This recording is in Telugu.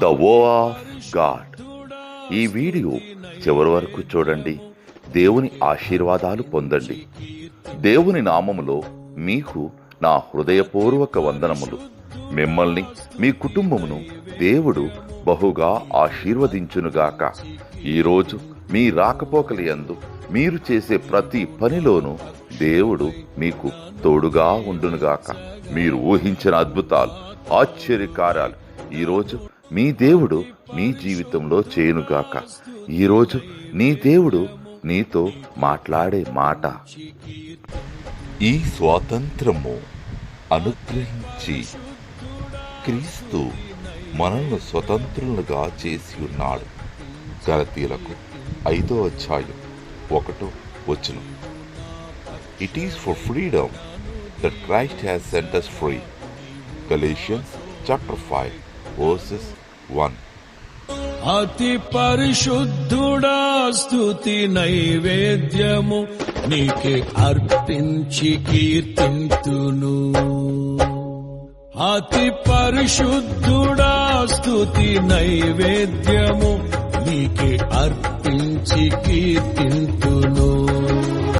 ద వో ఆఫ్ గాడ్. ఈ వీడియో చివరి వరకు చూడండి. దేవుని ఆశీర్వాదాలు పొందండి. దేవుని నామములో మీకు నా హృదయపూర్వక వందనములు. మిమ్మల్ని మీ కుటుంబమును దేవుడు బహుగా ఆశీర్వదించునుగాక. ఈరోజు మీ రాకపోకలయందు మీరు చేసే ప్రతి పనిలోనూ దేవుడు మీకు తోడుగా ఉండునుగాక. మీరు ఊహించిన అద్భుతాలు, ఆశ్చర్యకార్యాలు ఈరోజు మీ దేవుడు మీ జీవితంలో చేయునుగాక. ఈరోజు నీ దేవుడు నీతో మాట్లాడే మాట, ఈ స్వాతంత్రము అనుగ్రహించి క్రీస్తు మనల్ని స్వతంత్రులుగా చేసి ఉన్నాడు. గలతీయులకు 5వ అధ్యాయం 1వ వచనం. It is for freedom that Christ has set us free. Galatians chapter 5 verses 1. అతి పరిశుద్ధుడా స్తుతి నైవేద్యము నీకే అర్పించి కీర్తింతును. అతి పరిశుద్ధుడా స్తుతి నైవేద్యము నీకే అర్పించి కీర్తింతును.